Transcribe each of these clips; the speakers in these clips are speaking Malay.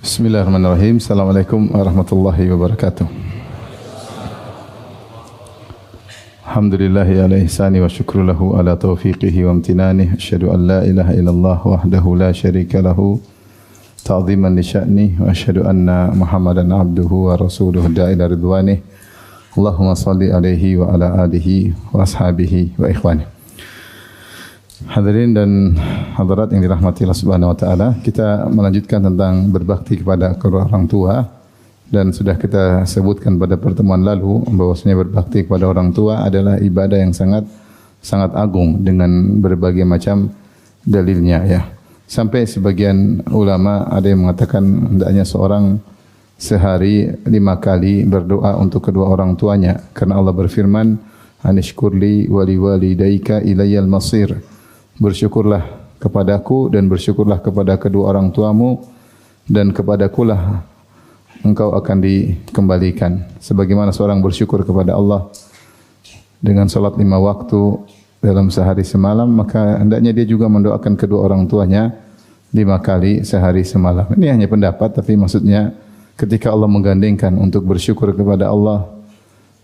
Bismillahirrahmanirrahim. Assalamualaikum warahmatullahi wabarakatuh. Alhamdulillahi ala ihsani wa syukru lahu ala taufiqihi wa amtinani. Asyhadu an la ilaha illallah wahdahu la syarika lahu ta'ziman li sya'ni wa asyhadu anna Muhammadan abduhu wa rasuluhu da'ila ridwanih. Allahumma salli alaihi wa ala alihi wa ashabihi wa ikhwani. Hadirin dan hadirat yang dirahmati Allah Subhanahu wa taala, kita melanjutkan tentang berbakti kepada kedua orang tua, dan sudah kita sebutkan pada pertemuan lalu bahwasanya berbakti kepada orang tua adalah ibadah yang sangat agung dengan berbagai macam dalilnya ya. Sampai sebagian ulama ada yang mengatakan hendaknya seorang sehari 5 kali berdoa untuk kedua orang tuanya, karena Allah berfirman, "Anishkurli wa liwalidayka ilayyal masir." Bersyukurlah kepadaku dan bersyukurlah kepada kedua orang tuamu, dan kepadakulah engkau akan dikembalikan. Sebagaimana seorang bersyukur kepada Allah dengan salat 5 waktu dalam sehari semalam, maka hendaknya dia juga mendoakan kedua orang tuanya 5 kali sehari semalam. Ini hanya pendapat, tapi maksudnya ketika Allah menggandengkan untuk bersyukur kepada Allah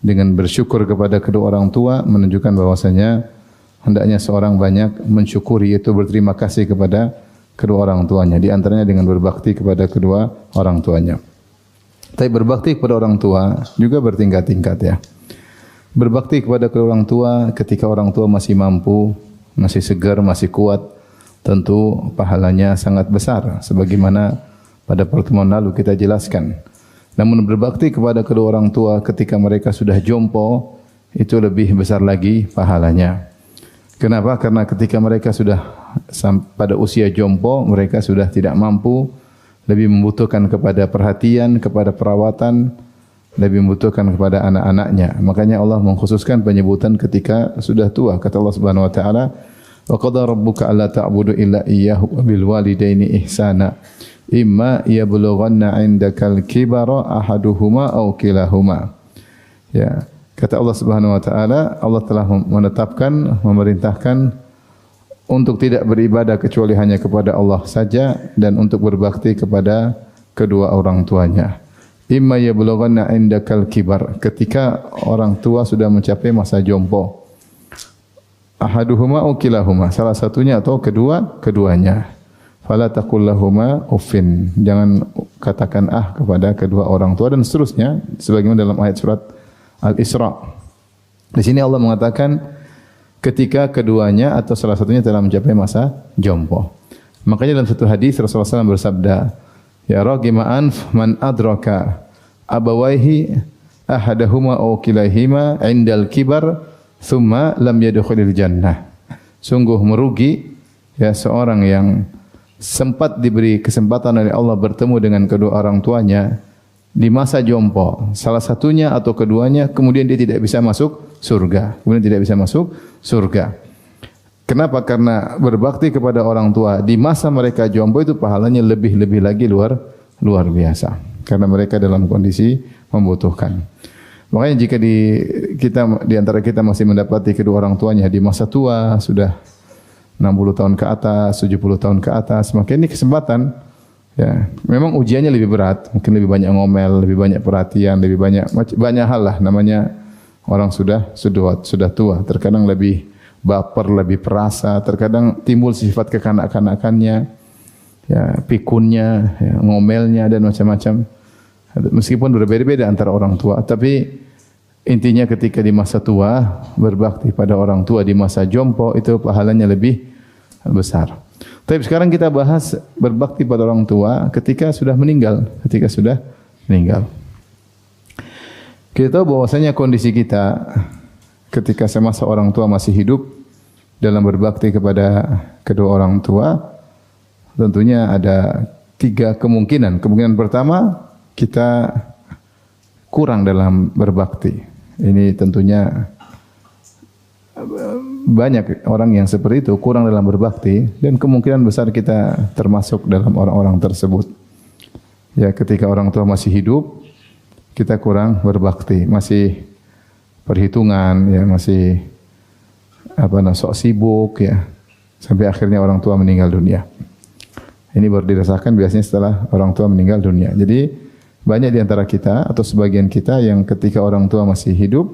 dengan bersyukur kepada kedua orang tua, menunjukkan bahwasanya hendaknya seorang banyak mensyukuri, yaitu berterima kasih kepada kedua orang tuanya, di antaranya dengan berbakti kepada kedua orang tuanya. Tapi berbakti kepada orang tua juga bertingkat-tingkat ya. Berbakti kepada kedua orang tua ketika orang tua masih mampu, masih segar, masih kuat, tentu pahalanya sangat besar, sebagaimana pada pertemuan lalu kita jelaskan. Namun berbakti kepada kedua orang tua ketika mereka sudah jompo, itu lebih besar lagi pahalanya. Kenapa? Karena ketika mereka sudah pada usia jompo, mereka sudah tidak mampu, lebih membutuhkan kepada perhatian, kepada perawatan, lebih membutuhkan kepada anak-anaknya. Makanya Allah mengkhususkan penyebutan ketika sudah tua. Kata Allah Subhanahu wa taala, "Wa qadara rabbuka alla ta'budu illa iyyahu wa bil walidaini ihsana. Imma yablughanna 'indakal kibara ahaduhuma aw kilahuma." Ya. Kata Allah Subhanahu wa taala, Allah telah menetapkan, memerintahkan untuk tidak beribadah kecuali hanya kepada Allah saja, dan untuk berbakti kepada kedua orang tuanya. Imma yablughanna indakal kibar, ketika orang tua sudah mencapai masa jompo. Ahaduhuma aw kilahuma, salah satunya atau keduanya. Fala taqul lahuma uffin, jangan katakan kepada kedua orang tua, dan seterusnya sebagaimana dalam ayat surat Al-Isra. Di sini Allah mengatakan ketika keduanya atau salah satunya telah mencapai masa jompo. Makanya dalam satu hadis Rasulullah SAW bersabda, "Ya ragima anf man adraka abawaihi ahadahuma aw kilahima indal kibar thumma lam yadkhulil jannah." Sungguh merugi ya seorang yang sempat diberi kesempatan oleh Allah bertemu dengan kedua orang tuanya di masa jompo, salah satunya atau keduanya, kemudian dia tidak bisa masuk surga. Kenapa? Karena berbakti kepada orang tua di masa mereka jompo itu pahalanya lebih lagi luar biasa, karena mereka dalam kondisi membutuhkan. Makanya jika di antara kita masih mendapati kedua orang tuanya di masa tua, sudah 60 tahun ke atas, 70 tahun ke atas, maka ini kesempatan. Ya, memang ujiannya lebih berat, mungkin lebih banyak ngomel, lebih banyak perhatian, lebih banyak hal lah, namanya orang sudah tua, terkadang lebih baper, lebih perasa, terkadang timbul sifat kekanak-kanakannya, ya, pikunnya, ya, ngomelnya dan macam-macam. Meskipun berbeda-beda antara orang tua, tapi intinya ketika di masa tua berbakti pada orang tua di masa jompo itu pahalanya lebih besar. Tapi sekarang kita bahas berbakti pada orang tua ketika sudah meninggal. Kita tahu bahwasanya kondisi kita ketika semasa orang tua masih hidup dalam berbakti kepada kedua orang tua, tentunya ada 3 kemungkinan. Kemungkinan pertama, kita kurang dalam berbakti. Ini tentunya banyak orang yang seperti itu, kurang dalam berbakti, dan kemungkinan besar kita termasuk dalam orang-orang tersebut. Ya, ketika orang tua masih hidup, kita kurang berbakti, masih perhitungan, ya, masih sok sibuk, ya, sampai akhirnya orang tua meninggal dunia. Ini baru dirasakan biasanya setelah orang tua meninggal dunia. Jadi banyak di antara kita atau sebagian kita yang ketika orang tua masih hidup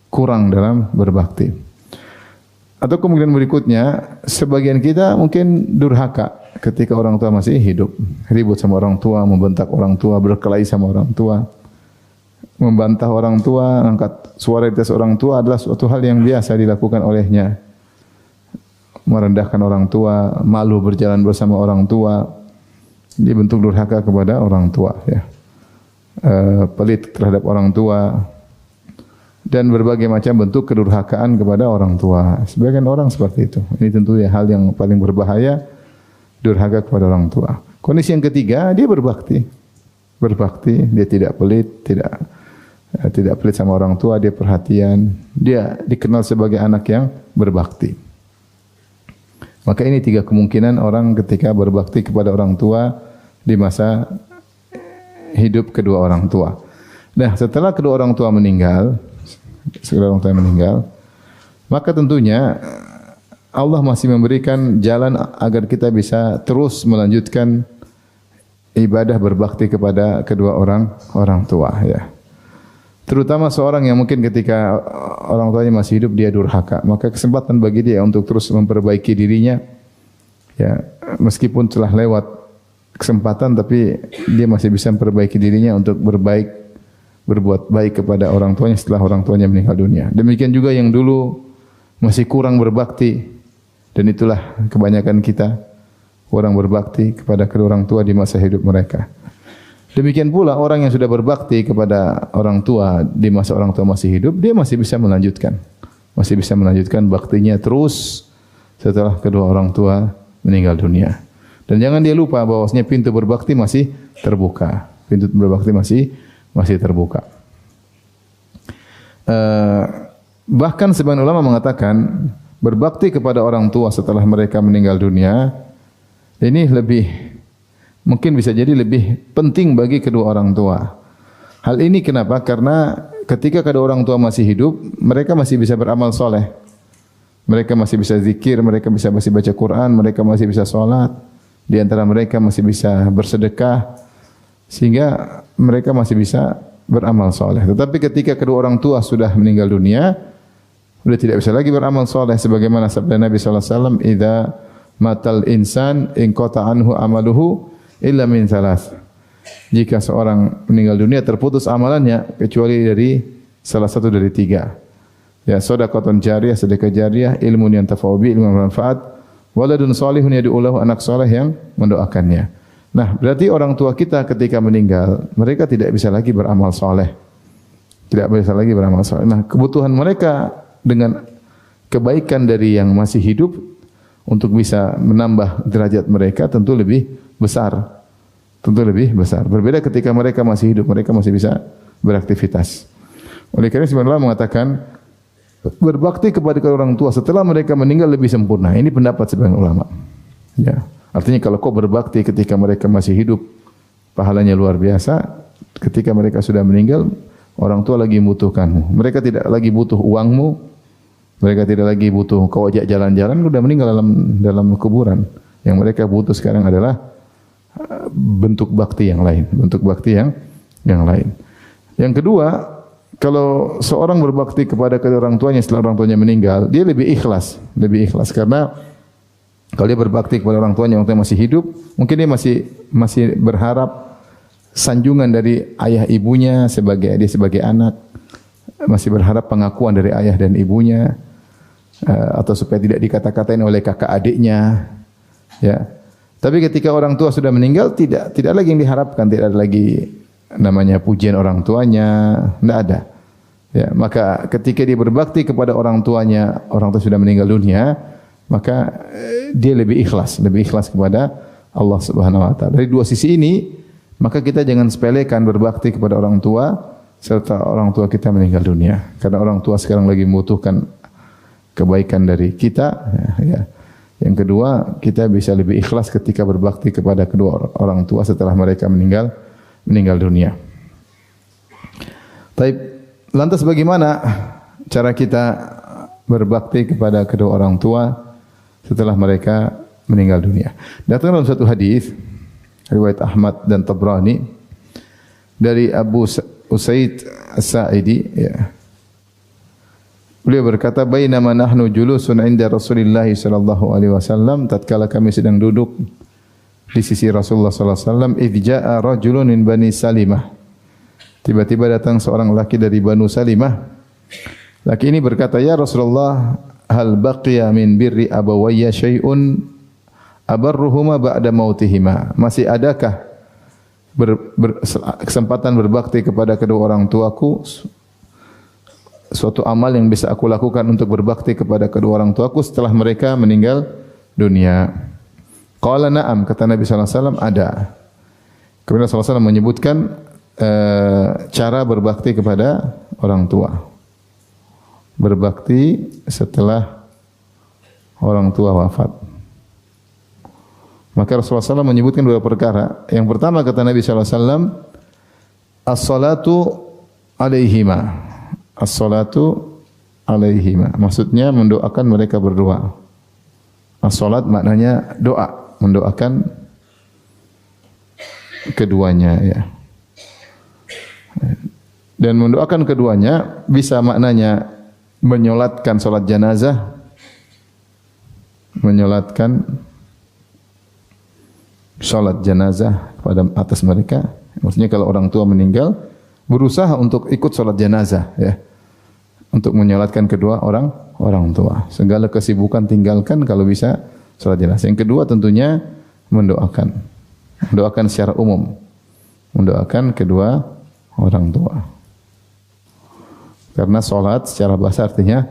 kurang dalam berbakti. Atau kemungkinan berikutnya, sebagian kita mungkin durhaka ketika orang tua masih hidup. Ribut sama orang tua, membentak orang tua, berkelahi sama orang tua. Membantah orang tua, angkat suara di atas orang tua adalah suatu hal yang biasa dilakukan olehnya. Merendahkan orang tua, malu berjalan bersama orang tua. Dia bentuk durhaka kepada orang tua. Ya. Pelit terhadap orang tua. Dan berbagai macam bentuk kedurhakaan kepada orang tua. Sebagian orang seperti itu. Ini tentu hal yang paling berbahaya, durhaka kepada orang tua. Kondisi yang ketiga, dia berbakti. Berbakti, dia tidak pelit, tidak pelit sama orang tua, dia perhatian. Dia dikenal sebagai anak yang berbakti. Maka ini tiga kemungkinan orang ketika berbakti kepada orang tua di masa hidup kedua orang tua. Nah, setelah kedua orang tua meninggal, maka tentunya Allah masih memberikan jalan agar kita bisa terus melanjutkan ibadah berbakti kepada kedua orang tua, ya. Terutama seorang yang mungkin ketika orang tuanya masih hidup dia durhaka, maka kesempatan bagi dia untuk terus memperbaiki dirinya, ya, meskipun telah lewat kesempatan tapi dia masih bisa memperbaiki dirinya untuk berbuat baik kepada orang tuanya setelah orang tuanya meninggal dunia. Demikian juga yang dulu masih kurang berbakti, dan itulah kebanyakan kita, orang berbakti kepada kedua orang tua di masa hidup mereka. Demikian pula orang yang sudah berbakti kepada orang tua di masa orang tua masih hidup, dia masih bisa melanjutkan. Masih bisa melanjutkan baktinya terus setelah kedua orang tua meninggal dunia. Dan jangan dia lupa bahwasanya pintu berbakti masih terbuka. Pintu berbakti masih terbuka. Bahkan sebagian ulama mengatakan berbakti kepada orang tua setelah mereka meninggal dunia ini mungkin bisa jadi lebih penting bagi kedua orang tua. Hal ini kenapa? Karena ketika kedua orang tua masih hidup, mereka masih bisa beramal soleh. Mereka masih bisa zikir, mereka masih baca Quran, mereka masih bisa sholat. Di antara mereka masih bisa bersedekah, sehingga mereka masih bisa beramal soleh. Tetapi ketika kedua orang tua sudah meninggal dunia, sudah tidak bisa lagi beramal soleh. Sebagaimana sabda Nabi SAW, "Idza matal insan inqata anhu amaluhu illa min thalath." Jika seorang meninggal dunia terputus amalannya kecuali dari salah satu dari tiga. Ya, sedekahun jariyah, sedekah jariyah, ilmu yang tafa'u bi, ilmu bermanfaat, waladun salihun yad'u lahu, anak saleh yang mendoakannya. Nah, berarti orang tua kita ketika meninggal, mereka tidak bisa lagi beramal saleh. Tidak bisa lagi beramal saleh. Nah, kebutuhan mereka dengan kebaikan dari yang masih hidup untuk bisa menambah derajat mereka tentu lebih besar. Tentu lebih besar. Berbeda ketika mereka masih hidup, mereka masih bisa beraktivitas. Oleh karena itu Allah mengatakan berbakti kepada orang tua setelah mereka meninggal lebih sempurna. Ini pendapat sebagian ulama. Ya, artinya kalau kau berbakti ketika mereka masih hidup, pahalanya luar biasa. Ketika mereka sudah meninggal, orang tua lagi membutuhkanmu. Mereka tidak lagi butuh uangmu. Mereka tidak lagi butuh kau ajak jalan-jalan, sudah meninggal dalam kuburan. Yang mereka butuh sekarang adalah bentuk bakti yang lain, bentuk bakti yang lain. Yang kedua, kalau seorang berbakti kepada kedua orang tuanya setelah orang tuanya meninggal, dia lebih ikhlas karena kalau dia berbakti kepada orang tuanya waktu masih hidup, mungkin dia masih berharap sanjungan dari ayah ibunya sebagai anak, masih berharap pengakuan dari ayah dan ibunya, atau supaya tidak dikata-katain oleh kakak adiknya, ya. Tapi ketika orang tua sudah meninggal, tidak lagi yang diharapkan, tidak ada lagi namanya pujian orang tuanya, tidak ada. Ya, maka ketika dia berbakti kepada orang tuanya, orang tua sudah meninggal dunia, maka dia lebih ikhlas kepada Allah Subhanahu wa taala. Dari dua sisi ini, maka kita jangan sepelekan berbakti kepada orang tua serta orang tua kita meninggal dunia. Karena orang tua sekarang lagi membutuhkan kebaikan dari kita, ya. Yang kedua, kita bisa lebih ikhlas ketika berbakti kepada kedua orang tua setelah mereka meninggal dunia. Lantas bagaimana cara kita berbakti kepada kedua orang tua setelah mereka meninggal dunia. Datang dalam satu hadis riwayat Ahmad dan Tabrani dari Abu Usaid As-Sa'idi, ya. Beliau berkata, "Bainama nahnu julusun 'inda Rasulillah sallallahu alaihi wasallam," tatkala kami sedang duduk di sisi Rasulullah sallallahu alaihi wasallam, "idz jaa'a rajulun min Bani Salimah." Tiba-tiba datang seorang laki dari Banu Salimah. Laki ini berkata, "Ya Rasulullah, hal baqiya min birri abawayya syai'un abarruhuma ba'da mautihima?" Masih adakah kesempatan berbakti kepada kedua orang tuaku, suatu amal yang bisa aku lakukan untuk berbakti kepada kedua orang tuaku setelah mereka meninggal dunia? Qala na'am, kata Nabi sallallahu alaihi wasallam, ada. Kemudian sallallahu alaihi wasallam menyebutkan cara berbakti kepada orang tua. Berbakti setelah orang tua wafat. Maka Rasulullah SAW menyebutkan dua perkara. Yang pertama kata Nabi SAW, as-salatu alaihima. As-salatu alaihima. Maksudnya mendoakan mereka berdua. As-salat maknanya doa. Mendoakan keduanya, ya. Dan mendoakan keduanya bisa maknanya menyolatkan solat jenazah, menyolatkan solat jenazah pada atas mereka. Maksudnya kalau orang tua meninggal, berusaha untuk ikut solat jenazah, ya, untuk menyolatkan kedua orang tua. Segala kesibukan tinggalkan kalau bisa solat jenazah. Yang kedua tentunya mendoakan secara umum, mendoakan kedua orang tua. Karena solat secara bahasa artinya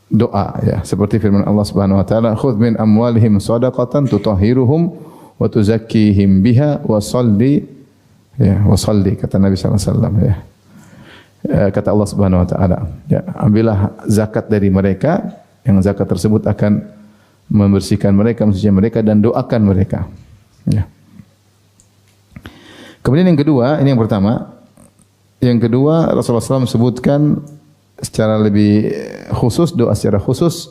doa, ya. Seperti firman Allah Subhanahu wa taala, "Khudz min amwalihim shadaqatan tutahhiruhum wa tuzakkihim biha wa shalli." Ya, wa shalli kata Nabi sallallahu alaihi wasallam, ya. Kata Allah Subhanahu wa taala, ya, ambillah zakat dari mereka, yang zakat tersebut akan membersihkan mereka, mensucikan mereka, dan doakan mereka, ya. Kemudian yang kedua, ini yang pertama. Yang kedua, Rasulullah SAW sebutkan secara lebih khusus, doa secara khusus,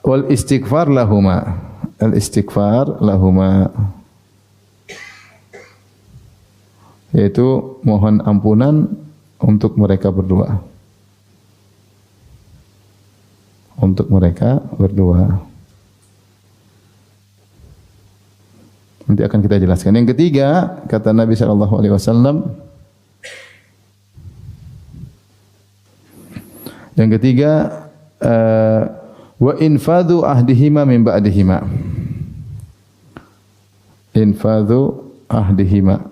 wal istighfar lahuma. Al istighfar lahuma, yaitu mohon ampunan untuk mereka berdua. Untuk mereka berdua. Nanti akan kita jelaskan. Yang ketiga, kata Nabi sallallahu alaihi wasallam, yang ketiga, wa infadhu ahdihima min ba'dihima. Infadhu ahdihima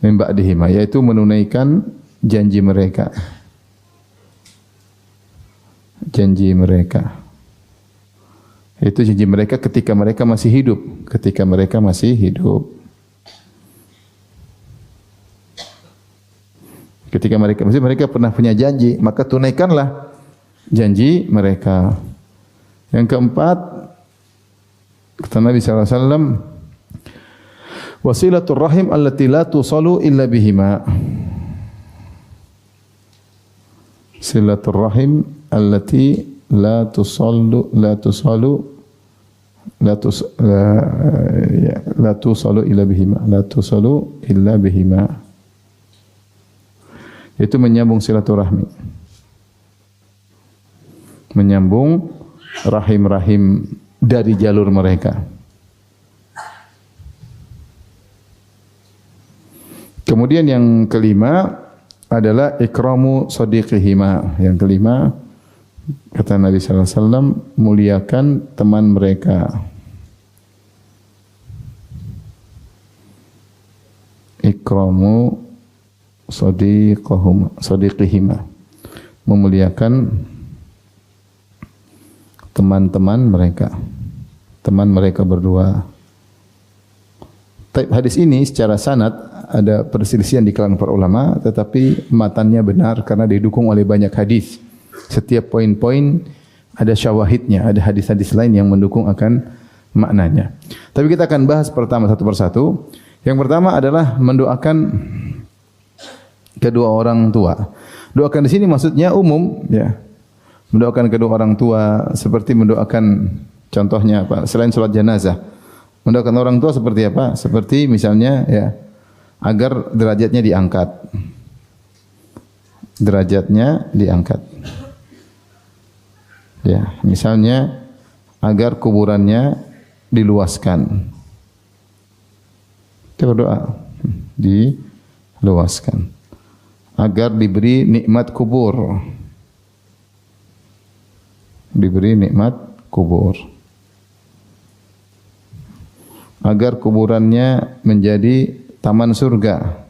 min ba'dihima, yaitu menunaikan janji mereka. Janji mereka. Itu janji mereka ketika mereka masih hidup. Ketika mereka masih hidup. Ketika mereka pernah punya janji, maka tunaikanlah janji mereka. Yang keempat, kata Nabi sallallahu alaihi wasallam, wasilatur rahim allati la tusalu illa bihima. Silatur rahim allati la tusalu illa bihima. La tusalu illa bihima. Itu menyambung silaturahmi, menyambung rahim-rahim dari jalur mereka. Kemudian yang kelima adalah ikramu sadiqihima. Yang kelima, kata Nabi sallallahu alaihi wasallam, muliakan teman mereka. Ikramu sadiqihima, memuliakan teman-teman mereka, teman mereka berdua. Hadis ini secara sanad ada perselisihan di kalangan para ulama, tetapi matannya benar karena didukung oleh banyak hadis. Setiap poin-poin ada syawahidnya, ada hadis-hadis lain yang mendukung akan maknanya. Tapi kita akan bahas pertama satu persatu. Yang pertama adalah mendoakan kedua orang tua. Doakan di sini maksudnya umum, ya. Mendoakan kedua orang tua seperti mendoakan, contohnya apa? Selain salat jenazah. Mendoakan orang tua seperti apa? Seperti misalnya ya, agar derajatnya diangkat. Derajatnya diangkat. Ya, misalnya agar kuburannya diluaskan. Kita berdoa diluaskan. Agar diberi nikmat kubur. Diberi nikmat kubur. Agar kuburannya menjadi taman surga.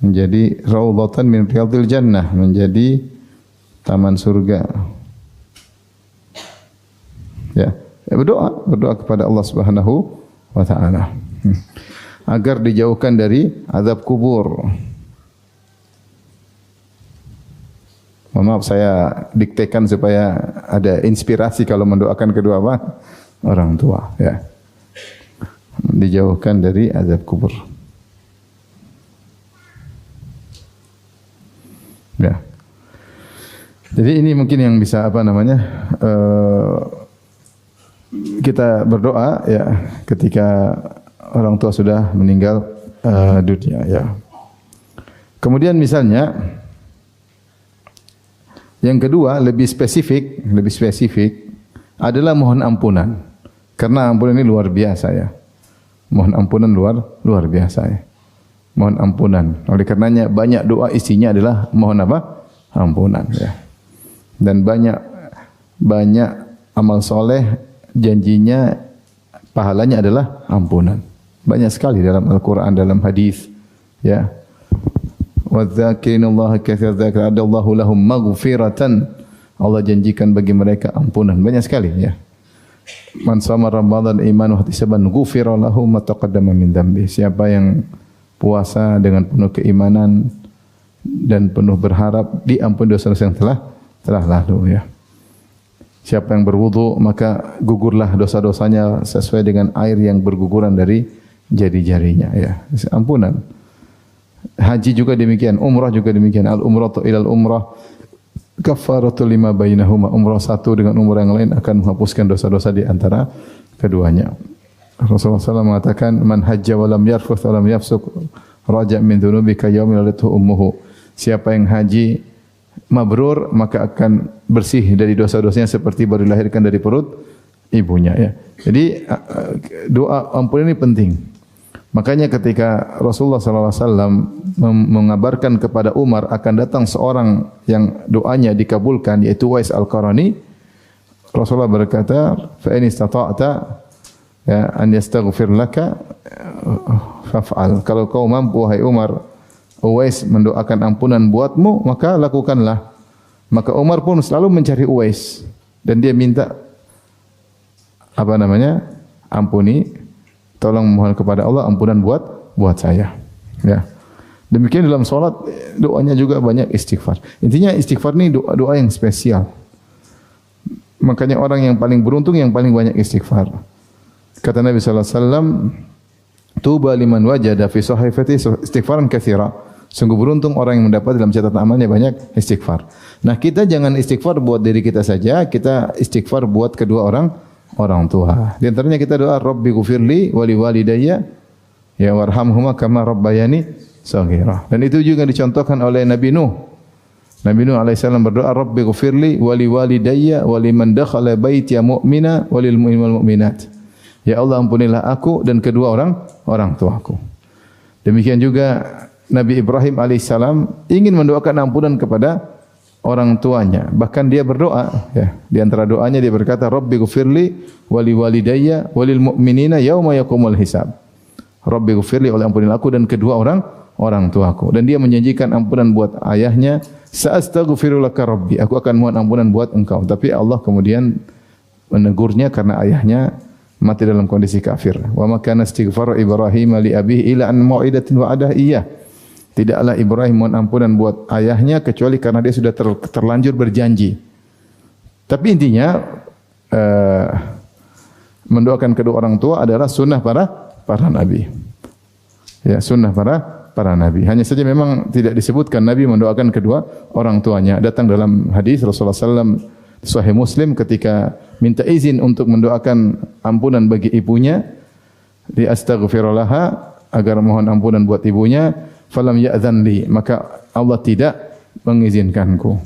Menjadi raudhatan min riyadhil jannah, menjadi taman surga. Ya, berdoa kepada Allah Subhanahu wa taala. Agar dijauhkan dari azab kubur. Maaf, saya diktekan supaya ada inspirasi kalau mendoakan kedua orang tua. Ya. Dijauhkan dari azab kubur. Ya. Jadi ini mungkin yang bisa kita berdoa ya ketika orang tua sudah meninggal dunia. Ya. Kemudian misalnya yang kedua lebih spesifik adalah mohon ampunan. Karena ampunan ini luar biasa ya. Mohon ampunan luar biasa ya. Mohon ampunan. Oleh karenanya banyak doa isinya adalah mohon apa? Ampunan ya. Dan banyak amal soleh janjinya pahalanya adalah ampunan. Banyak sekali dalam Al-Quran, dalam hadis ya. وَالذَّاكِرِينَ كَثِيرًا أَعَدَّ اللَّهُ لَهُم مَغْفِرَةً. Allah janjikan bagi mereka ampunan. Banyak sekali ya. Man shama Ramadan imanan wa ihtisaban ghufira lahu ma taqaddama min dhanbi. Siapa yang puasa dengan penuh keimanan dan penuh berharap diampuni dosa-dosa yang telah lalu ya. Siapa yang berwudu maka gugurlah dosa-dosanya sesuai dengan air yang berguguran dari jari-jarinya ya. Ampunan. Haji juga demikian, umrah juga demikian. Al-umratu ilal umrah kaffaratul lima bainahuma. Umrah satu dengan umrah yang lain akan menghapuskan dosa-dosa di antara keduanya. Rasulullah SAW mengatakan, man hajja wa lam yarfuth wa lam yafsuk raja' min dhunubi ka yaumil waladatuhu ummuhu. Siapa yang haji mabrur maka akan bersih dari dosa-dosanya seperti baru dilahirkan dari perut ibunya ya. Jadi doa ampun ini penting. Makanya ketika Rasulullah SAW mengabarkan kepada Umar akan datang seorang yang doanya dikabulkan, yaitu Uwais Al-Qarani, Rasulullah berkata, fa in istata'ta ya an yastaghfir laka faf'al. Kalau kau mampu wahai Umar, Uwais mendoakan ampunan buatmu, maka lakukanlah. Maka Umar pun selalu mencari Uwais dan dia minta ampuni. Tolong mohon kepada Allah ampunan buat saya. Ya. Demikian dalam salat doanya juga banyak istighfar. Intinya istighfar ini doa yang spesial. Makanya orang yang paling beruntung yang paling banyak istighfar. Kata Nabi sallallahu alaihi wasallam, "Tuba liman wajada fi sahifati istighfaran katsira." Sungguh beruntung orang yang mendapat dalam catatan amalnya banyak istighfar. Nah, kita jangan istighfar buat diri kita saja, kita istighfar buat kedua orang tua. Di antaranya kita doa Rabbi ghufirli wa liwalidayya ya warhamhuma kama rabbayani shaghira. Dan itu juga dicontohkan oleh Nabi Nuh. Nabi Nuh alaihissalam berdoa Rabbi ghufirli wa liwalidayya wa liman dakhala baitiya mu'mina wa lil mu'minina wal mu'minat. Ya Allah ampunilah aku dan kedua orang tuaku. Demikian juga Nabi Ibrahim alaihissalam ingin mendoakan ampunan kepada orang tuanya. Bahkan dia berdoa ya. Di antara doanya dia berkata Rabbi ghufirli wa liwalidayya wa lil mu'minina yauma yaqumul hisab. Rabbi ghufirli, oleh ampunilah aku dan kedua orang tuaku. Dan dia menjanjikan ampunan buat ayahnya, sa'astaghfiru laka rabbi, aku akan mohon ampunan buat engkau. Tapi Allah kemudian menegurnya karena ayahnya mati dalam kondisi kafir. Wa ma kana istighfar Ibrahim li abihi ila an mau'idatin wa'adah iyyah. Tidaklah Ibrahim mohon ampunan buat ayahnya kecuali karena dia sudah terlanjur berjanji. Tapi intinya mendoakan kedua orang tua adalah sunnah para nabi. Ya, sunnah para para nabi. Hanya saja memang tidak disebutkan nabi mendoakan kedua orang tuanya. Datang dalam hadis Rasulullah SAW Sahih Muslim ketika minta izin untuk mendoakan ampunan bagi ibunya, di astaghfirullah agar mohon ampunan buat ibunya, falam ya'zan li, maka Allah tidak mengizinkanku.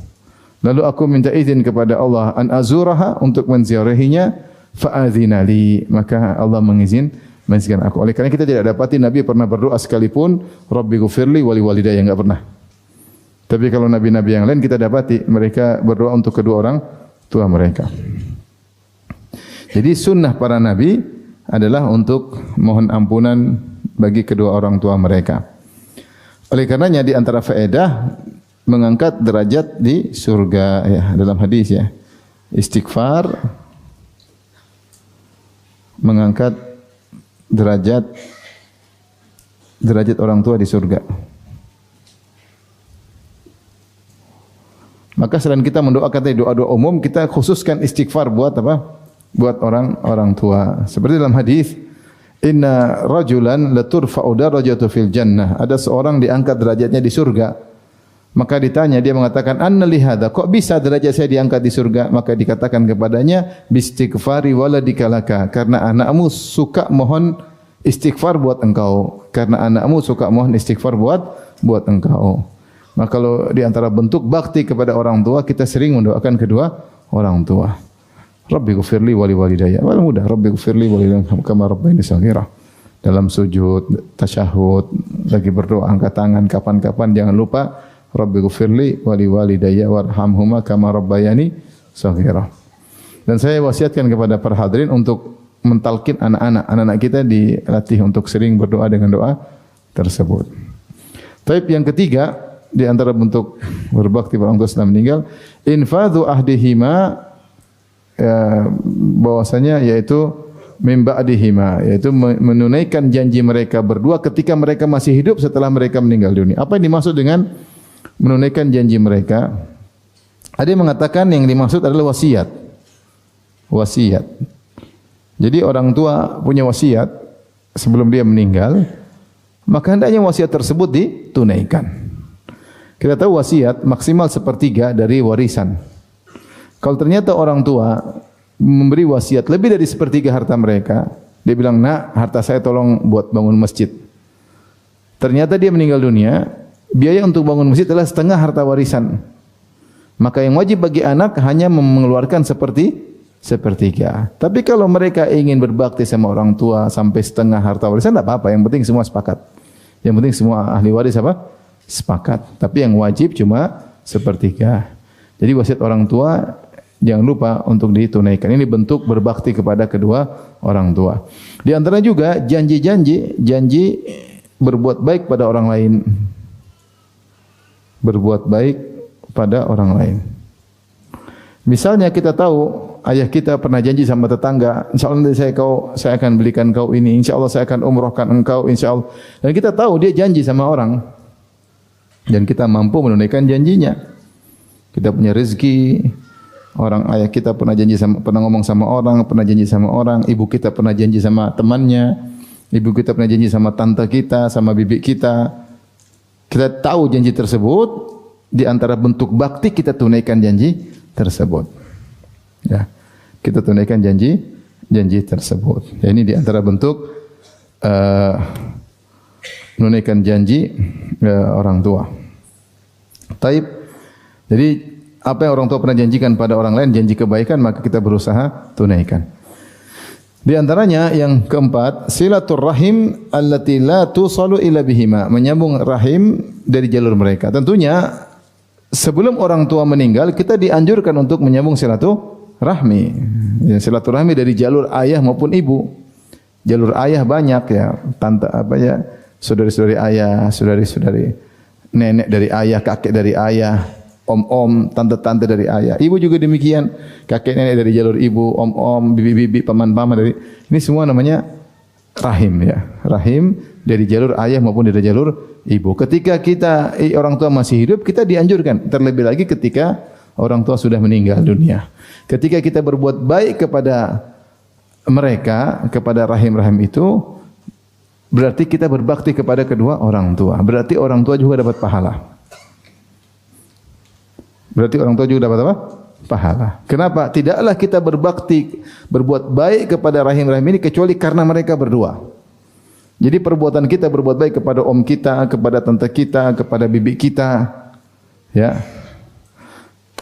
Lalu aku minta izin kepada Allah an azuraha untuk menziarahinya, fa'adzina li, maka Allah mengizinkan aku. Oleh kerana kita tidak dapati Nabi pernah berdoa sekalipun Rabbi ghufirli wali walidayya, enggak pernah. Tapi kalau nabi-nabi yang lain kita dapati mereka berdoa untuk kedua orang tua mereka. Jadi sunnah para nabi adalah untuk mohon ampunan bagi kedua orang tua mereka. Oleh karenanya di antara faedah mengangkat derajat di surga ya, dalam hadis ya. Istighfar mengangkat derajat orang tua di surga. Maka selain kita mendoakan doa-doa umum, kita khususkan istighfar buat apa? Buat orang tua. Seperti dalam hadis, inna rajulan laturfa'u darajatu fil jannah. Ada seorang diangkat derajatnya di surga. Maka ditanya, dia mengatakan, anna li hadza, kok bisa derajat saya diangkat di surga? Maka dikatakan kepadanya, bistighfari waladika laka, karena anakmu suka mohon istighfar buat engkau. Karena anakmu suka mohon istighfar buat engkau. Maka kalau di antara bentuk bakti kepada orang tua, kita sering mendoakan kedua orang tua. Rabbi ghufirli wali walidayya. Wal mudah, Rabbi ghufirli wali walidayya kama rabbayani shaghira. Dalam sujud, tasyahud, lagi berdoa angkat tangan kapan-kapan jangan lupa Rabbi ghufirli wali walidayya warhamhuma kama rabbayani shaghira. Dan saya wasiatkan kepada para hadirin untuk mentalkin anak-anak kita dilatih untuk sering berdoa dengan doa tersebut. Taib yang ketiga, di antara bentuk berbakti pada orang tua setelah meninggal, infadhu ahdihima, bahwasanya yaitu mim ba'dihima, yaitu menunaikan janji mereka berdua ketika mereka masih hidup setelah mereka meninggal dunia. Apa yang dimaksud dengan menunaikan janji mereka? Ada yang mengatakan yang dimaksud adalah wasiat. Wasiat. Jadi orang tua punya wasiat sebelum dia meninggal, maka hendaknya wasiat tersebut ditunaikan. Kita tahu wasiat maksimal sepertiga dari warisan. Kalau ternyata orang tua memberi wasiat lebih dari sepertiga harta mereka, dia bilang, nak, harta saya tolong buat bangun masjid. Ternyata dia meninggal dunia, biaya untuk bangun masjid adalah setengah harta warisan. Maka yang wajib bagi anak hanya mengeluarkan sepertiga. Tapi kalau mereka ingin berbakti sama orang tua sampai setengah harta warisan, tidak apa-apa. Yang penting semua sepakat. Yang penting semua ahli waris apa? Sepakat. Tapi yang wajib cuma sepertiga. Jadi wasiat orang tua jangan lupa untuk ditunaikan. Ini bentuk berbakti kepada kedua orang tua. Di antara juga janji berbuat baik pada orang lain. Berbuat baik pada orang lain. Misalnya kita tahu ayah kita pernah janji sama tetangga, insyaallah nanti saya akan belikan kau ini, insyaallah saya akan umrohkan engkau, insyaallah. Dan kita tahu dia janji sama orang. Dan kita mampu menunaikan janjinya. Kita punya rezeki. Orang ayah kita pernah ngomong sama orang, pernah janji sama orang, ibu kita pernah janji sama temannya, ibu kita pernah janji sama tante kita, sama bibi kita. Kita tahu janji tersebut, di antara bentuk bakti kita tunaikan janji tersebut. Ya. Kita tunaikan janji tersebut. Ya, ini di antara bentuk menunaikan janji orang tua. Taib. Jadi apa yang orang tua pernah janjikan pada orang lain, janji kebaikan, maka kita berusaha tunaikan. Di antaranya yang keempat, silaturrahim allati la tusalu ila bihima, menyambung rahim dari jalur mereka. Tentunya sebelum orang tua meninggal, kita dianjurkan untuk menyambung silaturahmi. Ya, silaturahmi dari jalur ayah maupun ibu. Jalur ayah banyak ya, tante apa ya, saudari-saudari ayah, saudari-saudari nenek dari ayah, kakek dari ayah, om-om, tante-tante dari ayah. Ibu juga demikian, kakek nenek dari jalur ibu, om-om, bibi-bibi, paman-paman dari. Ini semua namanya rahim ya. Rahim dari jalur ayah maupun dari jalur ibu. Ketika orang tua masih hidup, kita dianjurkan. Terlebih lagi ketika orang tua sudah meninggal dunia. Ketika kita berbuat baik kepada mereka, kepada rahim-rahim itu, berarti kita berbakti kepada kedua orang tua. Berarti orang tua juga dapat pahala. Berarti orang tua juga dapat apa? Pahala. Kenapa? Tidaklah kita berbakti, berbuat baik kepada rahim-rahim ini kecuali karena mereka berdua. Jadi perbuatan kita berbuat baik kepada om kita, kepada tante kita, kepada bibi kita, ya.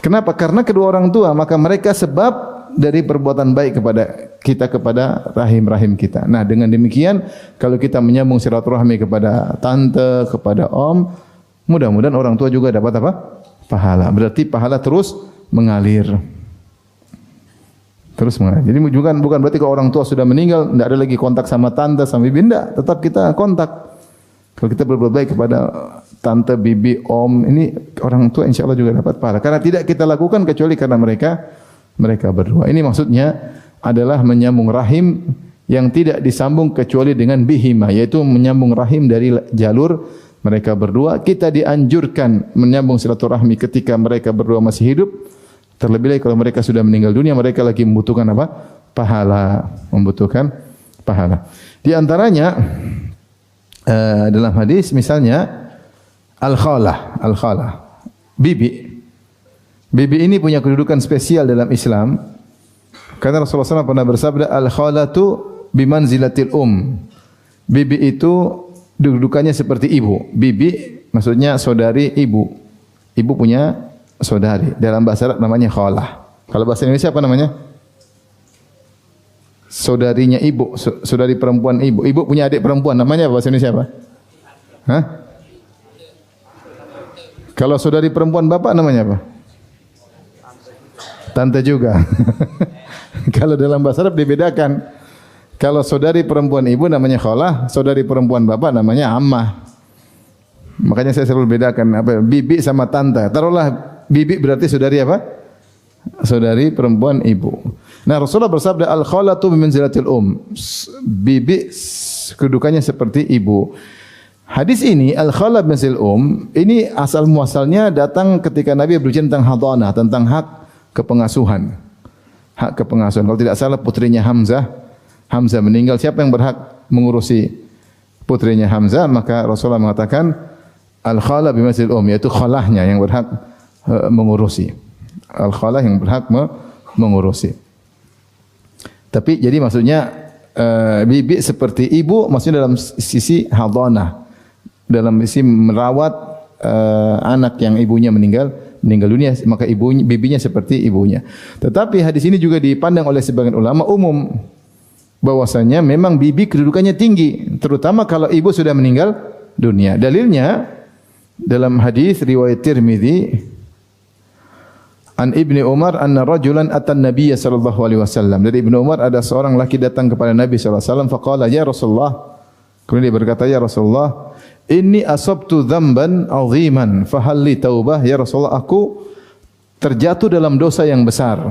Kenapa? Karena kedua orang tua, maka mereka sebab dari perbuatan baik kepada kita, kepada rahim-rahim kita. Nah, dengan demikian, kalau kita menyambung silaturahmi kepada tante, kepada om, mudah-mudahan orang tua juga dapat apa? Pahala. Berarti pahala terus mengalir. Terus mengalir. Jadi bukan berarti kalau orang tua sudah meninggal, tidak ada lagi kontak sama tante, sama bibi, tidak. Tetap kita kontak. Kalau kita berbuat baik kepada tante, bibi, om, ini orang tua insya Allah juga dapat pahala. Karena tidak kita lakukan kecuali karena mereka berdua. Ini maksudnya adalah menyambung rahim yang tidak disambung kecuali dengan bihima, yaitu menyambung rahim dari jalur mereka berdua. Kita dianjurkan menyambung silaturahmi ketika mereka berdua masih hidup. Terlebih lagi kalau mereka sudah meninggal dunia, mereka lagi membutuhkan apa? Pahala, membutuhkan pahala. Di antaranya dalam hadis misalnya al-khalah, bibi. Bibi ini punya kedudukan spesial dalam Islam. Karena Rasulullah SAW pernah bersabda, al-khalatu bimanzilatil Bibi itu kedudukannya seperti ibu. Bibi maksudnya saudari ibu. Ibu punya saudari. Dalam bahasa Arab namanya khalah. Kalau bahasa Indonesia apa namanya? Saudarinya ibu, saudari perempuan ibu. Ibu punya adik perempuan, namanya apa bahasa Indonesia apa? Hah? Kalau saudari perempuan bapak namanya apa? Tante juga. Kalau dalam bahasa Arab dibedakan. Kalau saudari perempuan ibu namanya khalah, saudari perempuan bapak namanya ammah. Makanya saya selalu bedakan apa bibi sama tante. Taruhlah bibi berarti saudari apa? Saudari perempuan ibu. Nah, Rasulullah bersabda al-khalatu bimanzilatil Bibi kedudukannya seperti ibu. Hadis ini al-khala bimanzil ini asal muasalnya datang ketika Nabi berbicara tentang hadanah, tentang hak kepengasuhan. Hak kepengasuhan. Kalau tidak salah putrinya Hamzah meninggal, siapa yang berhak mengurusi putrinya Hamzah? Maka Rasulullah mengatakan al-khala bimanzil yaitu khalahnya yang berhak mengurusi. Al-khalah yang berhak mengurusi. Tapi jadi maksudnya bibi seperti ibu maksudnya dalam sisi hadanah, dalam sisi merawat anak yang ibunya meninggal dunia, maka bibinya seperti ibunya. Tetapi hadis ini juga dipandang oleh sebagian ulama umum bahwasanya memang bibi kedudukannya tinggi, terutama kalau ibu sudah meninggal dunia. Dalilnya dalam hadis riwayat Tirmizi an Ibni Umar anna rajulan atan Nabiy sallallahu alaihi wasallam. Dari Ibnu Umar ada seorang laki datang kepada Nabi sallallahu alaihi wasallam faqala ya Rasulullah. Kemudian dia berkata, ya Rasulullah, inni asabtu dzamban 'aziman fa hal li taubah? Ya Rasulullah, aku terjatuh dalam dosa yang besar.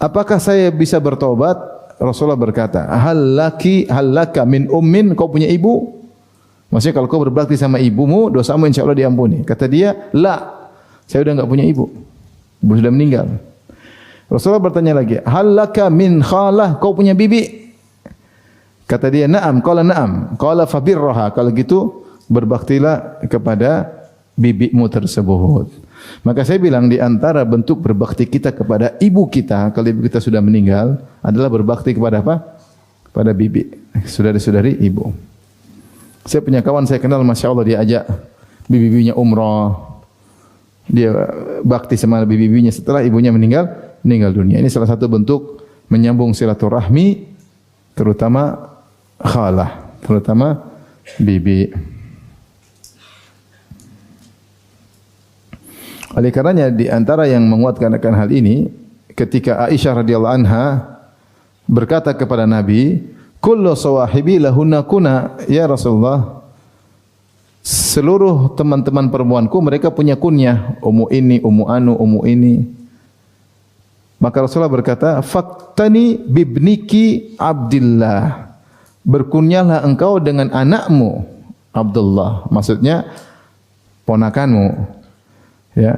Apakah saya bisa bertobat? Rasulullah berkata, hallaka min ummin, kau punya ibu? Maksudnya kalau kau berbakti sama ibumu, dosamu insya Allah diampuni. Kata dia, la, saya sudah enggak punya ibu. Ibu sudah meninggal. Rasulullah bertanya lagi, hallaka min khalah, kau punya bibi? Kata dia, na'am, qala na'am. Qala fabirraha, kalau gitu berbaktilah kepada bibimu tersebut. Maka saya bilang di antara bentuk berbakti kita kepada ibu kita, kalau ibu kita sudah meninggal, adalah berbakti kepada apa? Kepada bibi, saudari-saudari ibu. Saya punya kawan saya kenal, Masya Allah, dia ajak bibi-bibinya umrah. Dia bakti sama bibi-bibinya setelah ibunya meninggal dunia. Ini salah satu bentuk menyambung silaturahmi, terutama khalah, terutama bibi. Oleh karenanya di antara yang menguatkan akan hal ini, ketika Aisyah radhiyallahu anha berkata kepada Nabi, kullu sawahibi lahunna kuna, ya Rasulullah, seluruh teman-teman perempuanku mereka punya kunyah, ummu ini, ummu anu, ummu ini. Maka Rasulullah berkata, faktani bibniki Abdillah, berkunyahlah engkau dengan anakmu Abdullah, maksudnya ponakanmu. Ya,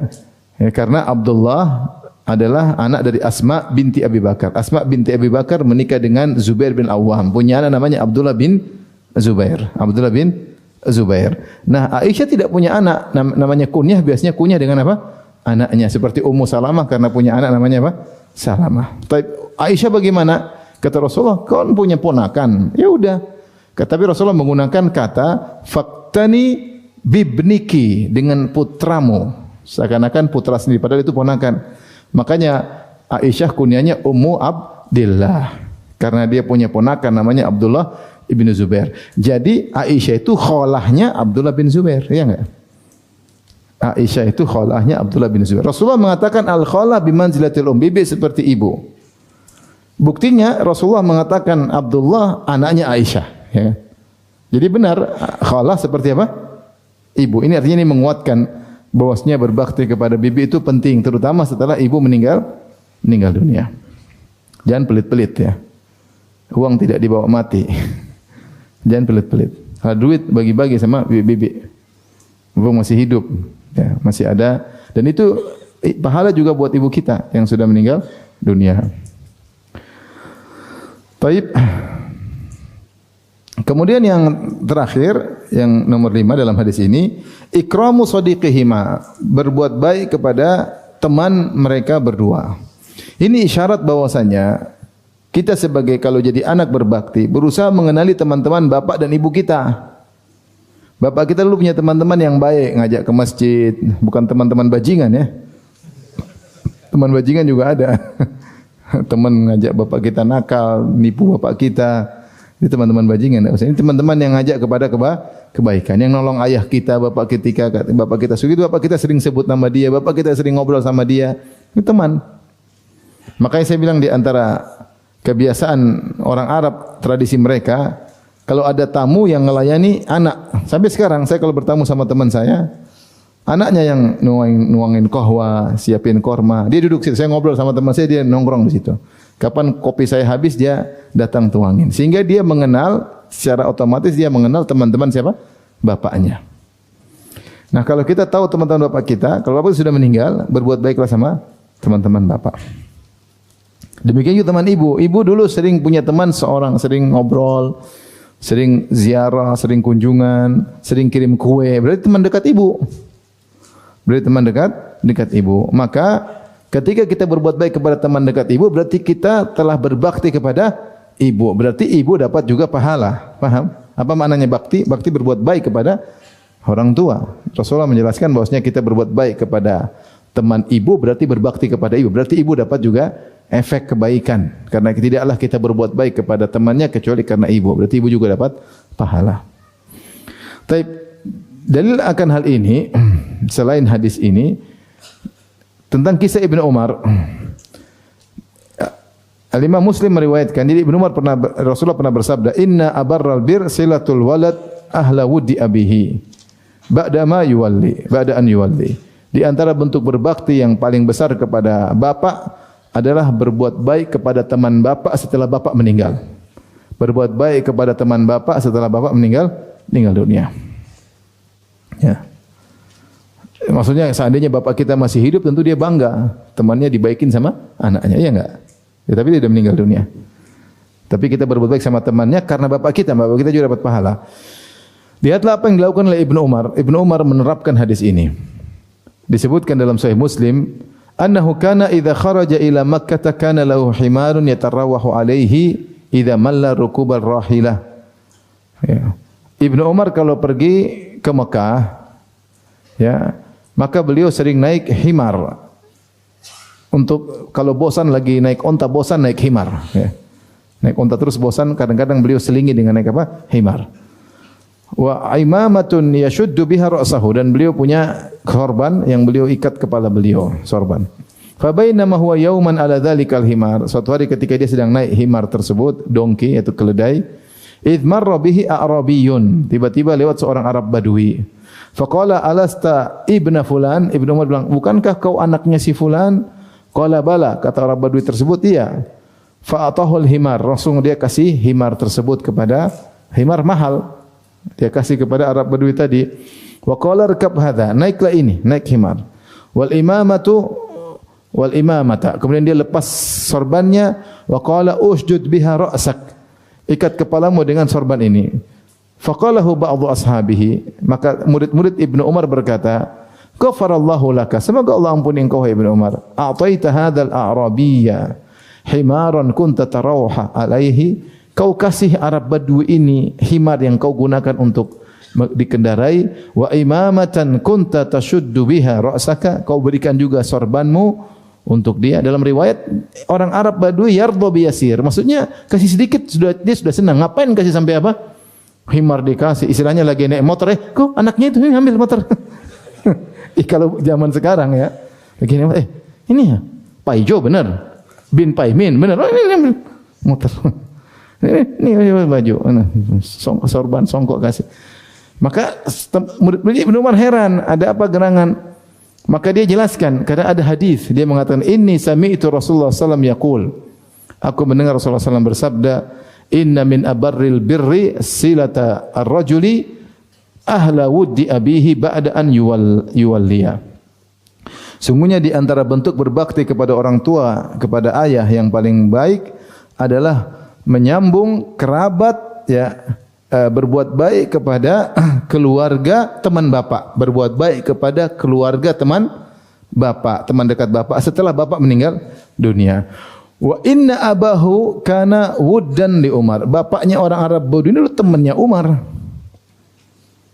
karena Abdullah adalah anak dari Asma binti Abi Bakar. Asma binti Abi Bakar menikah dengan Zubair bin Awwam. Punya anak namanya Abdullah bin Zubair. Abdullah bin Zubair. Nah, Aisyah tidak punya anak, namanya kunyah, biasanya kunyah dengan apa? Anaknya. Seperti Ummu Salamah karena punya anak namanya apa? Salamah. Tapi Aisyah bagaimana? Kata Rasulullah, kau punya ponakan. Ya udah. Tapi Rasulullah menggunakan kata faktani bibniki, dengan putramu. Seakan-akan putra sendiri, padahal itu ponakan. Makanya Aisyah kunyahnya Ummu Abdillah. Karena dia punya ponakan namanya Abdullah ibn Zubair. Jadi Aisyah itu kholahnya Abdullah bin Zubair, ya enggak? Aisyah itu kholahnya Abdullah bin Zubair. Rasulullah mengatakan al-kholah bimanzilatil bibi seperti ibu. Buktinya Rasulullah mengatakan Abdullah anaknya Aisyah, ya. Jadi benar kholah seperti apa? Ibu. Ini artinya ini menguatkan bahwasanya berbakti kepada bibi itu penting, terutama setelah ibu meninggal dunia. Jangan pelit-pelit, ya. Uang tidak dibawa mati. Jangan pelit-pelit. Kalau duit bagi-bagi sama bibi-bibi. Mumpung masih hidup, ya, masih ada. Dan itu pahala juga buat ibu kita yang sudah meninggal dunia. Baik. Kemudian yang terakhir, yang nomor 5 dalam hadis ini, ikramu shadiqihima, berbuat baik kepada teman mereka berdua. Ini isyarat bahwasanya kita sebagai kalau jadi anak berbakti, berusaha mengenali teman-teman bapak dan ibu kita. Bapak kita dulu punya teman-teman yang baik, ngajak ke masjid, bukan teman-teman bajingan, ya. Teman bajingan juga ada. Teman ngajak bapak kita nakal, nipu bapak kita. Ini teman-teman bajingan. Ini teman-teman yang ngajak kepada kebaikan, yang nolong ayah kita, bapak kita sugi itu bapak kita sering sebut nama dia, bapak kita sering ngobrol sama dia. Ini teman. Makanya saya bilang di antara kebiasaan orang Arab, tradisi mereka, kalau ada tamu yang melayani anak. Sampai sekarang saya kalau bertamu sama teman saya, anaknya yang nuangin kohwa, siapin korma. Dia duduk situ, saya ngobrol sama teman saya, dia nongkrong di situ. Kapan kopi saya habis, dia datang tuangin. Sehingga dia mengenal, secara otomatis dia mengenal teman-teman siapa? Bapaknya. Nah, kalau kita tahu teman-teman bapak kita, kalau bapak sudah meninggal, berbuat baiklah sama teman-teman bapak. Demikian juga teman ibu. Ibu dulu sering punya teman seorang, sering ngobrol, sering ziarah, sering kunjungan, sering kirim kue. Berarti teman dekat ibu. Berarti teman dekat ibu. Maka ketika kita berbuat baik kepada teman dekat ibu, berarti kita telah berbakti kepada ibu. Berarti ibu dapat juga pahala. Paham? Apa maknanya bakti? Bakti berbuat baik kepada orang tua. Rasulullah menjelaskan bahwasanya kita berbuat baik kepada teman ibu berarti berbakti kepada ibu. Berarti ibu dapat juga efek kebaikan. Karena tidaklah kita berbuat baik kepada temannya kecuali karena ibu. Berarti ibu juga dapat pahala. Tapi dalil akan hal ini selain hadis ini tentang kisah Ibnu Umar. Al-Imam Muslim meriwayatkan, jadi Ibnu Umar Rasulullah pernah bersabda, "Inna abarral bir silatul walad ahla wuddi abihi ba'da an yuwalli." Di antara bentuk berbakti yang paling besar kepada bapak adalah berbuat baik kepada teman bapak setelah bapak meninggal. Berbuat baik kepada teman bapak setelah bapak meninggal dunia. Ya. Maksudnya seandainya bapak kita masih hidup, tentu dia bangga temannya dibaikin sama anaknya, iya enggak? Ya, tapi dia sudah meninggal dunia. Tapi kita berbuat baik sama temannya karena bapak kita juga dapat pahala. Lihatlah apa yang dilakukan oleh Ibnu Umar. Ibnu Umar menerapkan hadis ini. Disebutkan dalam Sahih Muslim, annahu kana idza kharaja ila Makkah kana lahu himarun yatarawahu alaihi idza malla rukubal rahilah. Ya. Ibnu Umar kalau pergi ke Mekah, ya, maka beliau sering naik himar. Untuk kalau bosan lagi naik onta, bosan naik himar, ya. Naik onta terus bosan, kadang-kadang beliau selingi dengan naik apa? Himar. Wa imamatun yashuddu biha ra'sahu, dan beliau punya sorban yang beliau ikat kepala beliau, sorban. Fa bainama huwa yauman ala dzalikal himar, suatu hari ketika dia sedang naik himar tersebut, donkey yaitu keledai, idz marra bihi a'rabiyyun, tiba-tiba lewat seorang Arab Badui. Faqala alasta ibna fulan, Ibnu Umar bilang, bukankah kau anaknya si fulan? Qala bala, kata Arab Badui tersebut, iya. Fa atahul himar, langsung dia kasih himar tersebut kepada, himar mahal. Dia kasih kepada Arab Badui tadi. Wa qala rkab hadza, naiklah ini, naik himar. Wal imamata, kemudian dia lepas sorbannya. Wa qala usjud biha ra'sak, ikat kepalamu dengan sorban ini. Faqalahu ba'dhu ashabihi, maka murid-murid Ibnu Umar berkata, "Ghafarallahu laka, semoga Allah ampuni engkau wahai Ibnu Umar. A'taita hadzal a'rabiyya himaran kunta tarawha alaihi." Kau kasih Arab Badui ini himar yang kau gunakan untuk dikendarai, wa imamatan kunta tashuddu biha ra'saka, kau berikan juga sorbanmu untuk dia. Dalam riwayat orang Arab Badui yardha biyasir, maksudnya kasih sedikit dia sudah senang. Ngapain kasih sampai apa? Himar dikasih, istilahnya lagi naik motor, kok anaknya itu ambil motor. Kalau zaman sekarang ya, lagi naik, ini ya, Paijo benar, bin Paimin benar, ini motor. Ini baju, sorban songkok kasih. Maka murid-murid Ibnu Umar heran, ada apa gerangan? Maka dia jelaskan, karena ada hadis, dia mengatakan, "Inni sami'tu Rasulullah sallallahu alaihi wasallam yaqul." Aku mendengar Rasulullah sallallahu alaihi wasallam bersabda, "Inna min abarril birri silata ar-rajuli ahla wuddi abihi ba'da an yuwalliya." Sungguhnya di antara bentuk berbakti kepada orang tua, kepada ayah yang paling baik adalah menyambung kerabat, ya, berbuat baik kepada keluarga teman bapak, berbuat baik kepada keluarga teman bapak, teman dekat bapak setelah bapak meninggal dunia. Wa inna abahu kana wuddan li Umar. Bapaknya orang Arab Badui ini temannya Umar.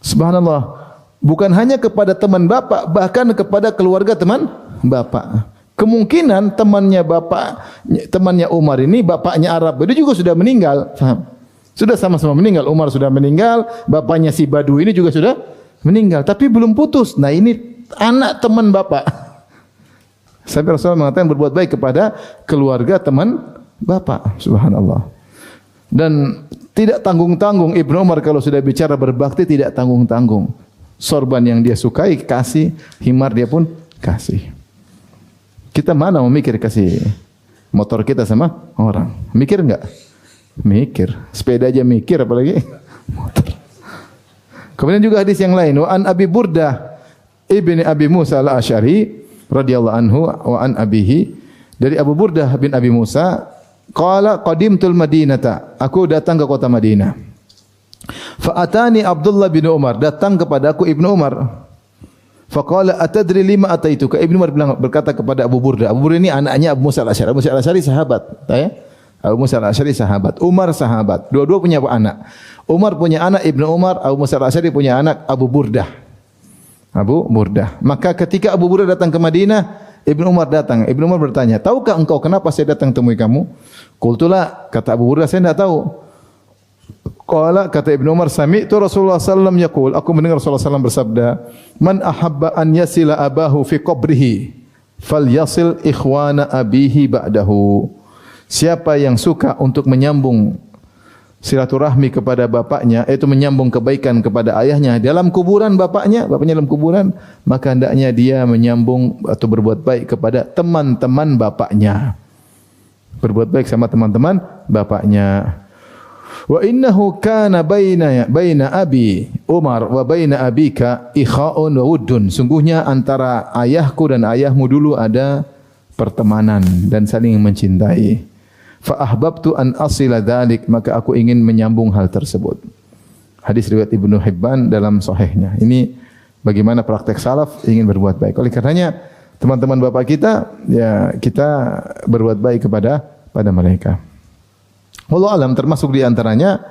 Subhanallah. Bukan hanya kepada teman bapak, bahkan kepada keluarga teman bapak. Kemungkinan temannya Umar ini bapaknya Arab Badui juga sudah meninggal. Faham? Sudah sama-sama meninggal. Umar sudah meninggal, bapaknya si Badui ini juga sudah meninggal, tapi belum putus. Nah, ini anak teman bapak. Sampai Rasulullah mengatakan berbuat baik kepada keluarga teman bapak. Subhanallah. Dan tidak tanggung-tanggung Ibnu Umar kalau sudah bicara berbakti, tidak tanggung-tanggung. Sorban yang dia sukai kasih, himar dia pun kasih. Kita mana mau mikir kasih motor kita sama orang? Mikir enggak? Mikir. Sepeda aja mikir, apalagi motor. Kemudian juga hadis yang lain, wa an Abi Burdah ibni Abi Musa al-Asy'ari radhiyallahu anhu wa an abihi, dari Abu Burdah bin Abi Musa, qala qadimtul Madinata, aku datang ke kota Madinah. Fa atani Abdullah bin Umar, datang kepada aku Ibnu Umar. Fa qala atadri lima ataituka, Ibnu Umar berkata kepada Abu Burdah. Abu Burdah ini anaknya Abu Musa al-Asy'ari. Abu Musa al-Asy'ari sahabat, ya. Abu Musa al-Asy'ari sahabat, Umar sahabat. Dua-dua punya anak. Umar punya anak Ibnu Umar, Abu Musa al-Asy'ari punya anak Abu Burdah. Abu Burdah. Maka ketika Abu Burdah datang ke Madinah, Ibnu Umar datang. Ibnu Umar bertanya, "Tahukah engkau kenapa saya datang temui kamu?" Qultulah, kata Abu Burdah, saya tidak tahu. Qala, kata Ibnu Umar, "Sami'tu Rasulullah sallallahu alaihi wasallam yaqul." Aku mendengar Rasulullah sallallahu alaihi wasallam bersabda, "Man ahabba an yasila abahu fi qabrihi, falyasil ikhwana abihi ba'dahu." Siapa yang suka untuk menyambung silaturahmi kepada bapaknya, yaitu menyambung kebaikan kepada ayahnya dalam kuburan bapaknya dalam kuburan, maka hendaknya dia menyambung atau berbuat baik kepada teman-teman bapaknya. Berbuat baik sama teman-teman bapaknya. Wa innahu kana baina abi Umar wa baina abika ikha'un wa wuddun. Sungguhnya antara ayahku dan ayahmu dulu ada pertemanan dan saling mencintai. Fa ahbabtu an asila dzalik, maka aku ingin menyambung hal tersebut. Hadis riwayat Ibnu Hibban dalam sahihnya. Ini bagaimana praktek salaf ingin berbuat baik. Oleh karenanya teman-teman bapak kita, ya kita berbuat baik kepada mereka. Wallahu alam, termasuk di antaranya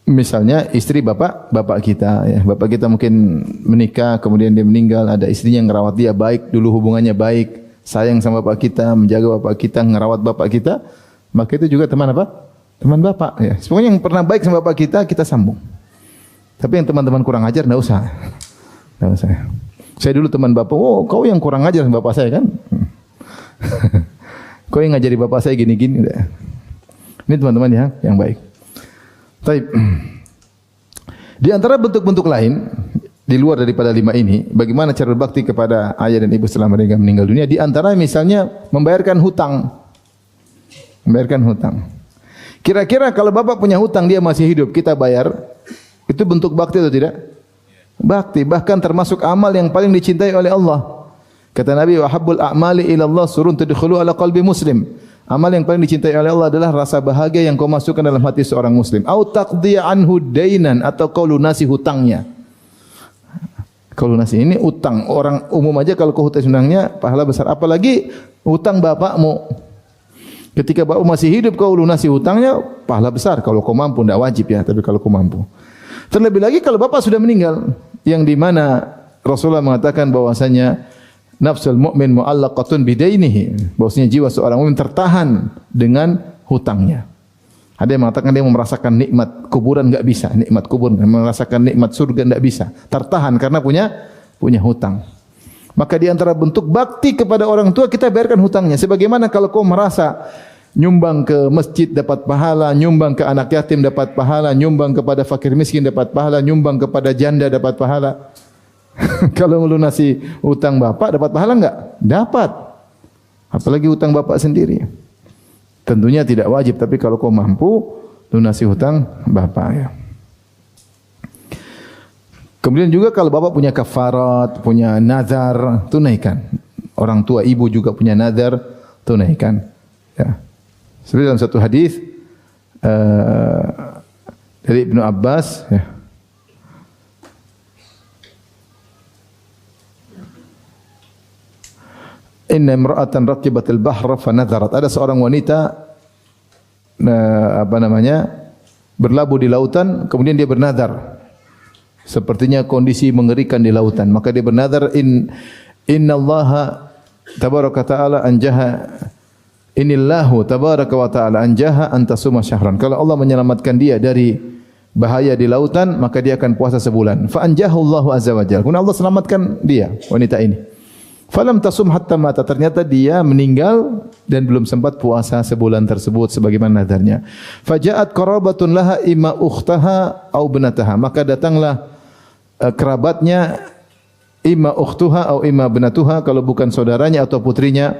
misalnya istri bapak kita, ya. Bapak kita mungkin menikah kemudian dia meninggal, ada istrinya yang merawat dia baik, dulu hubungannya baik, sayang sama bapak kita, menjaga bapak kita, merawat bapak kita, maka itu juga teman apa? Teman bapak, ya. Pokoknya yang pernah baik sama bapak kita sambung. Tapi yang teman-teman kurang ajar enggak usah. Enggak usah. Saya dulu teman bapak, "Oh, kau yang kurang ajar sama bapak saya kan?" Kau yang ngajari bapak saya gini-gini. Ini teman-teman yang baik. Baik. Di antara bentuk-bentuk lain di luar daripada 5 ini, bagaimana cara berbakti kepada ayah dan ibu setelah mereka meninggal dunia? Di antara misalnya membayarkan hutang. Membayarkan hutang. Kira-kira kalau bapak punya hutang dia masih hidup, kita bayar, itu bentuk bakti atau tidak? Bakti, bahkan termasuk amal yang paling dicintai oleh Allah. Kata Nabi, wa habbul a'mali ila Allah surun tadkhulu ala qalbi muslim. Amal yang paling dicintai oleh Allah adalah rasa bahagia yang kau masukkan dalam hati seorang muslim. Au taqdi anhu dainan, atau kau lunasi hutangnya. Kau lunasi, ini utang. Orang umum aja kalau kau hutangnya pahala besar, apalagi hutang bapakmu. Ketika bapak masih hidup kau lunasi hutangnya, pahala besar. Kalau kau mampu, tidak wajib ya, tapi kalau kau mampu. Terlebih lagi kalau bapak sudah meninggal, yang di mana Rasulullah mengatakan bahwasanya nafsul mu'min mu'allaqatun bidainihi, bahwasanya jiwa seorang mukmin tertahan dengan hutangnya. Ada yang mengatakan dia merasakan nikmat kuburan enggak bisa, nikmat kubur, merasakan nikmat surga enggak bisa, tertahan karena punya hutang. Maka di antara bentuk bakti kepada orang tua kita bayarkan hutangnya. Sebagaimana kalau kau merasa nyumbang ke masjid dapat pahala, nyumbang ke anak yatim dapat pahala, nyumbang kepada fakir miskin dapat pahala, nyumbang kepada janda dapat pahala. Kalau melunasi hutang bapak dapat pahala enggak? Dapat. Apalagi hutang bapak sendiri. Tentunya tidak wajib, tapi kalau kau mampu lunasi hutang bapak ya. Kemudian juga kalau bapak punya kafarat, punya nazar, tunaikan. Orang tua ibu juga punya nazar, tunaikan. Ya. Seperti dalam satu hadis dari Ibnu Abbas, ya. Inna imra'atan rakibatil bahra fa nadharat. Ada seorang wanita berlabuh di lautan, kemudian dia bernazar. Sepertinya kondisi mengerikan di lautan, maka dia bernazar, innallaha tabaraka ta'ala anjaha, inillahu tabaraka wa ta'ala anjaha antasuma syahran. Kalau Allah menyelamatkan dia dari bahaya di lautan, maka dia akan puasa sebulan. Fa anjahu Allahu azza wa jalla. Kemudian Allah selamatkan dia, wanita ini. Falam tasum hatta mata, ternyata dia meninggal dan belum sempat puasa sebulan tersebut sebagaimana nadarnya. Faja'at qarabatun laha imma ukhtaha au binataha, maka datanglah kerabatnya, imma ukhtuha au imma binatuha, kalau bukan saudaranya atau putrinya,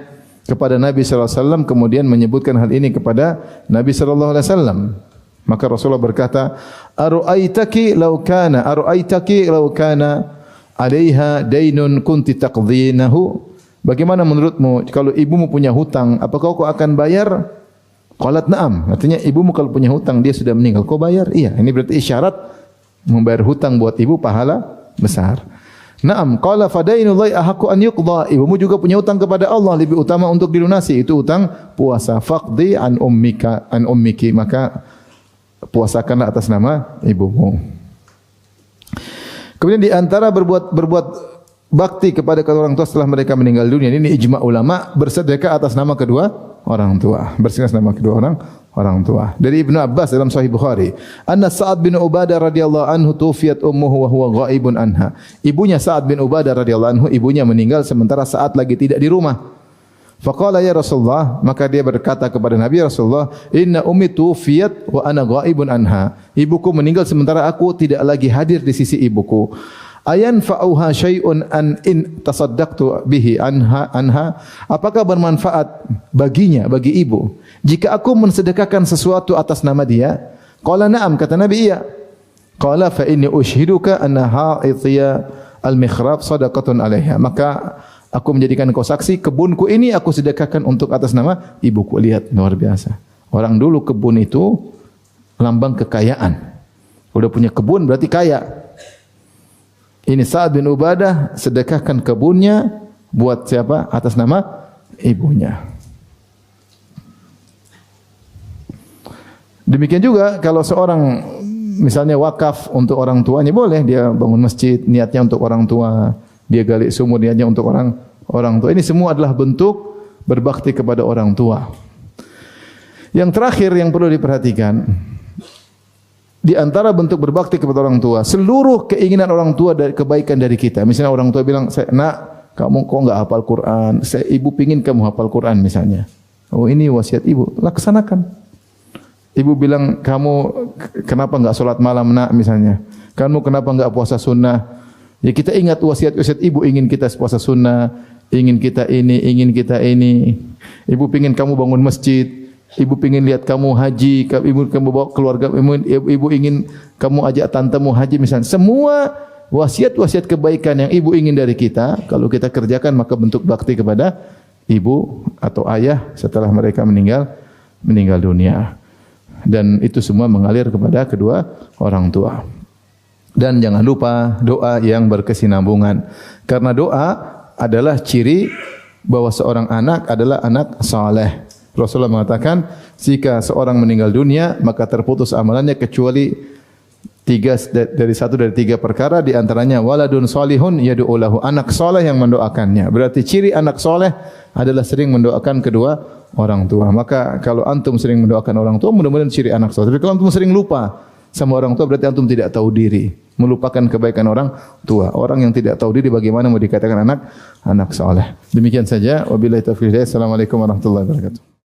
kepada Nabi sallallahu alaihi wasallam, kemudian menyebutkan hal ini kepada Nabi sallallahu alaihi wasallam. Maka Rasulullah berkata, aru'aitaki law kana alaiha dainun kunti taqdhinahu. Bagaimana menurutmu kalau ibumu punya hutang, apakah kau akan bayar? Qalat na'am. Artinya ibumu kalau punya hutang, dia sudah meninggal, kau bayar? Iya. Ini berarti isyarat membayar hutang buat ibu pahala besar. Na'am. Qala fadainullahi ahaqqu an yuqda. Ibumu juga punya hutang kepada Allah, lebih utama untuk dilunasi, itu hutang puasa. Faqdi an ummiki, maka puasakanlah atas nama ibumu. Kemudian di antara berbuat bakti kepada kedua orang tua setelah mereka meninggal dunia, ini ijma' ulama, bersedekah atas nama kedua orang tua. Bersedekah atas nama kedua orang tua. Dari Ibnu Abbas dalam Sahih Bukhari, anna Sa'ad bin Ubadah radhiyallahu anhu tuwfiyat ummuhu wa huwa ghaibun anha. Ibunya Sa'ad bin Ubadah radhiyallahu anhu, ibunya meninggal sementara Sa'ad lagi tidak di rumah. Faqala ya Rasulullah, maka dia berkata kepada Nabi, Rasulullah, inna ummi tuwfiyat wa ana ghaibun anha. Ibuku meninggal sementara aku tidak lagi hadir di sisi ibuku. Ayan fa'uha syai'un an in tasaddaqtu bihi anha. Apakah bermanfaat baginya, bagi ibu, jika aku mensedekahkan sesuatu atas nama dia? Qala na'am, kata Nabi, iya. Qala fa inni ushhiduka anna ha'ithiya al-mikhrab sadaqatun 'alaiha. Maka aku menjadikan kau saksi, kebunku ini aku sedekahkan untuk atas nama ibuku. Lihat, luar biasa. Orang dulu kebun itu lambang kekayaan. Udah punya kebun berarti kaya. Ini Sa'ad bin Ubadah sedekahkan kebunnya buat siapa? Atas nama ibunya. Demikian juga kalau seorang misalnya wakaf untuk orang tuanya, boleh dia bangun masjid niatnya untuk orang tua. Dia gali sumur niatnya untuk orang tua. Ini semua adalah bentuk berbakti kepada orang tua. Yang terakhir yang perlu diperhatikan, di antara bentuk berbakti kepada orang tua, seluruh keinginan orang tua dari kebaikan dari kita. Misalnya orang tua bilang, "Nak, kamu kok enggak hafal Quran? Ibu pingin kamu hafal Quran," misalnya. Oh, ini wasiat ibu, laksanakan. Ibu bilang, "Kamu kenapa enggak salat malam, Nak?" misalnya. "Kamu kenapa enggak puasa sunnah?" Ya, kita ingat wasiat-wasiat ibu, ingin kita puasa sunnah, ingin kita ini. Ibu pingin kamu bangun masjid, ibu pingin lihat kamu haji, ibu kamu bawa keluarga, ibu ingin kamu ajak tantemu haji misalnya. Semua wasiat-wasiat kebaikan yang ibu ingin dari kita, kalau kita kerjakan maka bentuk bakti kepada ibu atau ayah setelah mereka meninggal dunia. Dan itu semua mengalir kepada kedua orang tua. Dan jangan lupa doa yang berkesinambungan. Karena doa adalah ciri bahwa seorang anak adalah anak saleh. Rasulullah mengatakan, jika seorang meninggal dunia, maka terputus amalannya kecuali dari tiga perkara, di antaranya waladun salihun yad'u lahu, anak saleh yang mendoakannya. Berarti ciri anak saleh adalah sering mendoakan kedua orang tua. Maka kalau antum sering mendoakan orang tua, mudah-mudahan ciri anak saleh. Tapi kalau antum sering lupa sama orang tua, berarti antum tidak tahu diri, melupakan kebaikan orang tua. Orang yang tidak tahu diri bagaimana mau dikatakan anak saleh. Demikian saja, wabillahi taufiq. Assalamualaikum warahmatullahi wabarakatuh.